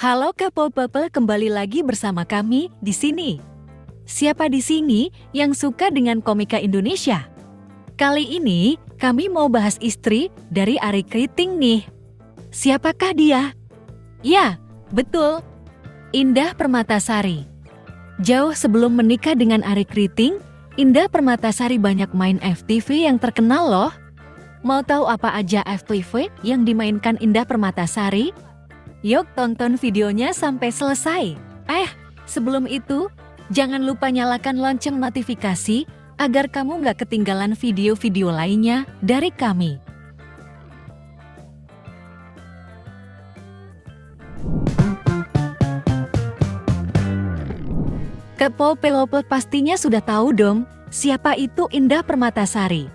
Halo K-pop kembali lagi bersama kami di sini. Siapa di sini yang suka dengan komika Indonesia? Kali ini kami mau bahas istri dari Arie Kriting nih. Siapakah dia? Ya, betul. Indah Permatasari. Jauh sebelum menikah dengan Arie Kriting, Indah Permatasari banyak main FTV yang terkenal loh. Mau tahu apa aja FTV yang dimainkan Indah Permatasari? Yuk tonton videonya sampai selesai. Sebelum itu, jangan lupa nyalakan lonceng notifikasi agar kamu nggak ketinggalan video-video lainnya dari kami. K-pop pastinya sudah tahu dong, siapa itu Indah Permatasari.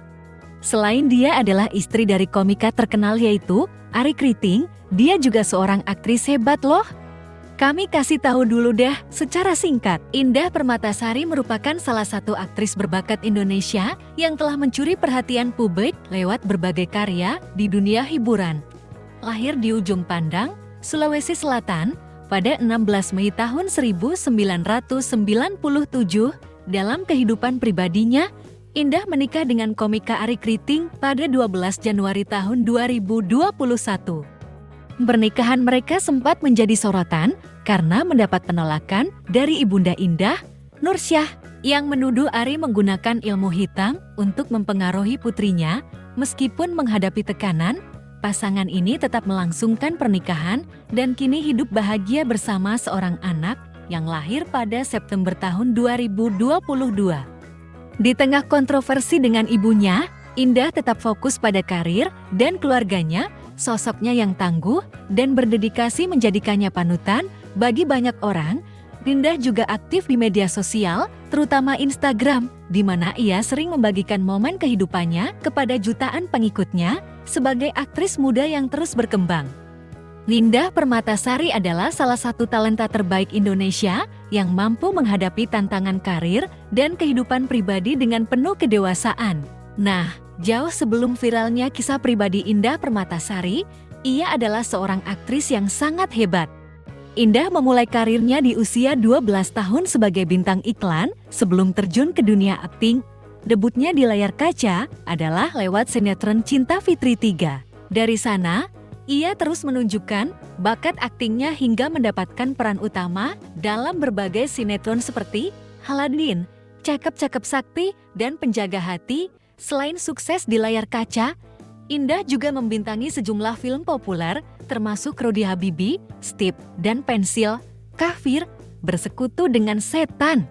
Selain dia adalah istri dari komika terkenal yaitu Arie Kriting, dia juga seorang aktris hebat loh. Kami kasih tahu dulu deh secara singkat. Indah Permatasari merupakan salah satu aktris berbakat Indonesia yang telah mencuri perhatian publik lewat berbagai karya di dunia hiburan. Lahir di Ujung Pandang, Sulawesi Selatan, pada 16 Mei tahun 1997, dalam kehidupan pribadinya, Indah menikah dengan komika Arie Kriting pada 12 Januari tahun 2021. Pernikahan mereka sempat menjadi sorotan karena mendapat penolakan dari ibunda Indah, Nursyah, yang menuduh Arie menggunakan ilmu hitam untuk mempengaruhi putrinya. Meskipun menghadapi tekanan, pasangan ini tetap melangsungkan pernikahan dan kini hidup bahagia bersama seorang anak yang lahir pada September tahun 2022. Di tengah kontroversi dengan ibunya, Indah tetap fokus pada karir dan keluarganya. Sosoknya yang tangguh dan berdedikasi menjadikannya panutan bagi banyak orang. Indah juga aktif di media sosial, terutama Instagram, di mana ia sering membagikan momen kehidupannya kepada jutaan pengikutnya sebagai aktris muda yang terus berkembang. Indah Permatasari adalah salah satu talenta terbaik Indonesia yang mampu menghadapi tantangan karir dan kehidupan pribadi dengan penuh kedewasaan. Nah, jauh sebelum viralnya kisah pribadi Indah Permatasari, ia adalah seorang aktris yang sangat hebat. Indah memulai karirnya di usia 12 tahun sebagai bintang iklan sebelum terjun ke dunia akting. Debutnya di layar kaca adalah lewat sinetron Cinta Fitri 3. Dari sana, ia terus menunjukkan bakat aktingnya hingga mendapatkan peran utama dalam berbagai sinetron seperti Haladin, Cakep-Cakep Sakti, dan Penjaga Hati. Selain sukses di layar kaca, Indah juga membintangi sejumlah film populer termasuk Rudy Habibie, Stip, dan Pensil, Kafir, Bersekutu dengan Setan,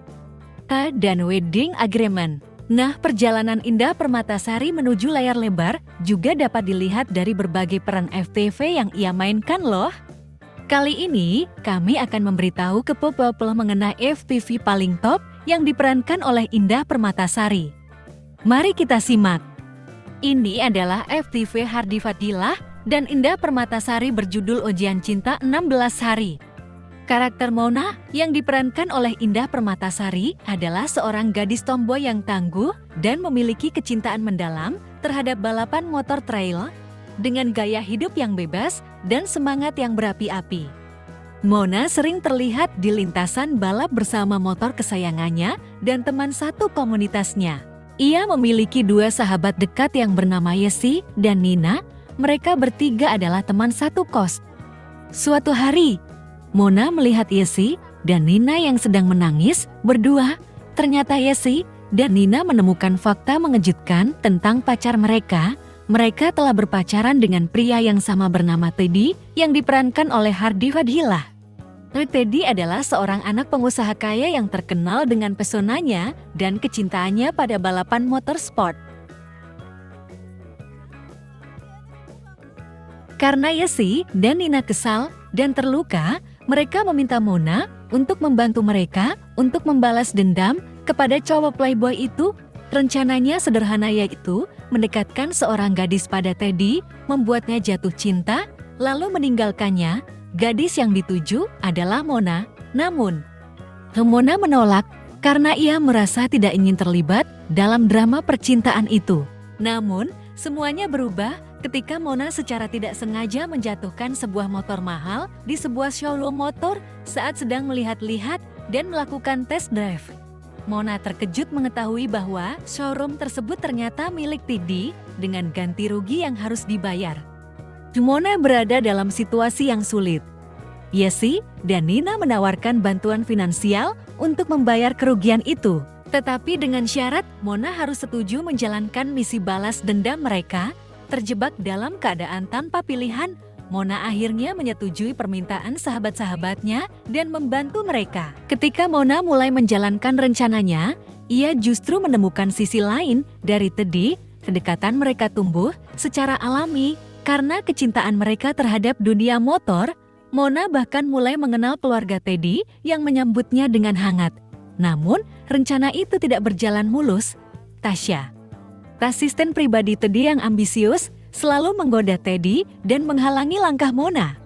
dan Wedding Agreement. Nah, perjalanan Indah Permatasari menuju layar lebar juga dapat dilihat dari berbagai peran FTV yang ia mainkan loh. Kali ini, kami akan memberitahu ke K-pop mengenai FTV paling top yang diperankan oleh Indah Permatasari. Mari kita simak. Ini adalah FTV Hardi Fadilah dan Indah Permatasari berjudul Ujian Cinta 16 Hari. Karakter Mona yang diperankan oleh Indah Permatasari adalah seorang gadis tomboy yang tangguh dan memiliki kecintaan mendalam terhadap balapan motor trail dengan gaya hidup yang bebas dan semangat yang berapi-api. Mona sering terlihat di lintasan balap bersama motor kesayangannya dan teman satu komunitasnya. Ia memiliki dua sahabat dekat yang bernama Yesi dan Nina. Mereka bertiga adalah teman satu kos. Suatu hari, Mona melihat Yesi dan Nina yang sedang menangis berdua. Ternyata Yesi dan Nina menemukan fakta mengejutkan tentang pacar mereka. Mereka telah berpacaran dengan pria yang sama bernama Teddy yang diperankan oleh Hardi Fadilah. Teddy adalah seorang anak pengusaha kaya yang terkenal dengan pesonanya dan kecintaannya pada balapan motorsport. Karena Yesi dan Nina kesal dan terluka, mereka meminta Mona untuk membantu mereka untuk membalas dendam kepada cowok playboy itu. Rencananya sederhana, yaitu mendekatkan seorang gadis pada Teddy, membuatnya jatuh cinta, lalu meninggalkannya. Gadis yang dituju adalah Mona. Namun, Mona menolak karena ia merasa tidak ingin terlibat dalam drama percintaan itu. Namun, semuanya berubah ketika Mona secara tidak sengaja menjatuhkan sebuah motor mahal di sebuah showroom motor saat sedang melihat-lihat dan melakukan test drive. Mona terkejut mengetahui bahwa showroom tersebut ternyata milik Teddy dengan ganti rugi yang harus dibayar. Mona berada dalam situasi yang sulit. Yesi dan Nina menawarkan bantuan finansial untuk membayar kerugian itu. Tetapi dengan syarat Mona harus setuju menjalankan misi balas dendam mereka. Terjebak dalam keadaan tanpa pilihan, Mona akhirnya menyetujui permintaan sahabat-sahabatnya dan membantu mereka. Ketika Mona mulai menjalankan rencananya, ia justru menemukan sisi lain dari Teddy. Kedekatan mereka tumbuh secara alami karena kecintaan mereka terhadap dunia motor. Mona bahkan mulai mengenal keluarga Teddy yang menyambutnya dengan hangat. Namun, rencana itu tidak berjalan mulus. Tasya, asisten pribadi Teddy yang ambisius, selalu menggoda Teddy dan menghalangi langkah Mona.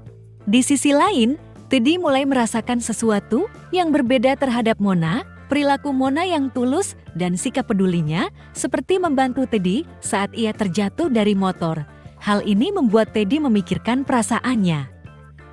Di sisi lain, Teddy mulai merasakan sesuatu yang berbeda terhadap Mona, perilaku Mona yang tulus dan sikap pedulinya seperti membantu Teddy saat ia terjatuh dari motor. Hal ini membuat Teddy memikirkan perasaannya.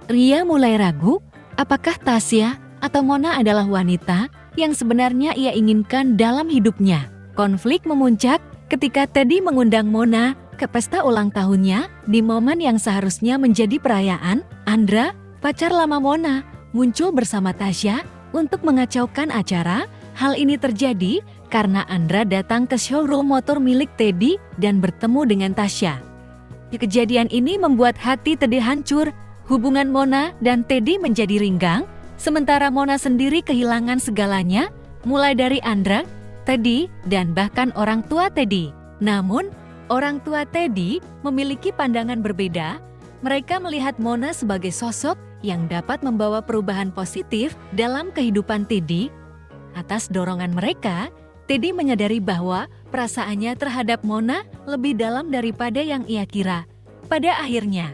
Ia mulai ragu, apakah Tasya atau Mona adalah wanita yang sebenarnya ia inginkan dalam hidupnya. Konflik memuncak ketika Teddy mengundang Mona ke pesta ulang tahunnya di momen yang seharusnya menjadi perayaan. Andra, pacar lama Mona, muncul bersama Tasya untuk mengacaukan acara. Hal ini terjadi karena Andra datang ke showroom motor milik Teddy dan bertemu dengan Tasya. Kejadian ini membuat hati Teddy hancur. Hubungan Mona dan Teddy menjadi renggang, sementara Mona sendiri kehilangan segalanya, mulai dari Andra, Teddy, dan bahkan orang tua Teddy. Namun, orang tua Teddy memiliki pandangan berbeda. Mereka melihat Mona sebagai sosok yang dapat membawa perubahan positif dalam kehidupan Teddy. Atas dorongan mereka, Teddy menyadari bahwa perasaannya terhadap Mona lebih dalam daripada yang ia kira. Pada akhirnya,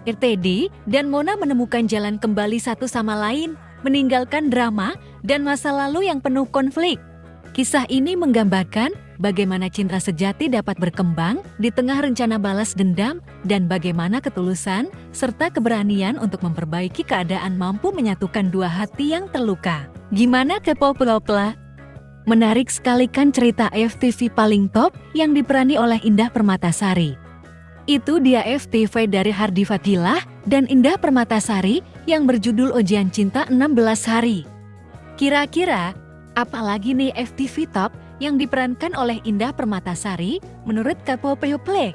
Teddy dan Mona menemukan jalan kembali satu sama lain, meninggalkan drama dan masa lalu yang penuh konflik. Kisah ini menggambarkan bagaimana cinta sejati dapat berkembang di tengah rencana balas dendam dan bagaimana ketulusan serta keberanian untuk memperbaiki keadaan mampu menyatukan dua hati yang terluka. Gimana K-pop-popla? Menarik sekali kan cerita FTV paling top yang diperani oleh Indah Permatasari. Itu dia FTV dari Hardi Fadilah dan Indah Permatasari yang berjudul Ujian Cinta 16 Hari. Kira-kira apalagi nih FTV top yang diperankan oleh Indah Permatasari menurut K-pop-popla?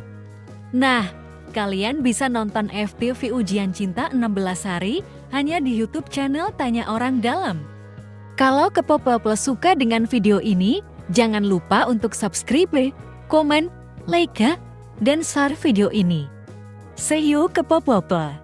Nah, kalian bisa nonton FTV Ujian Cinta 16 Hari hanya di YouTube channel Tanya Orang Dalam. Kalau K-pop-popla suka dengan video ini, jangan lupa untuk subscribe, komen, like, dan share video ini. See you K-pop-popla.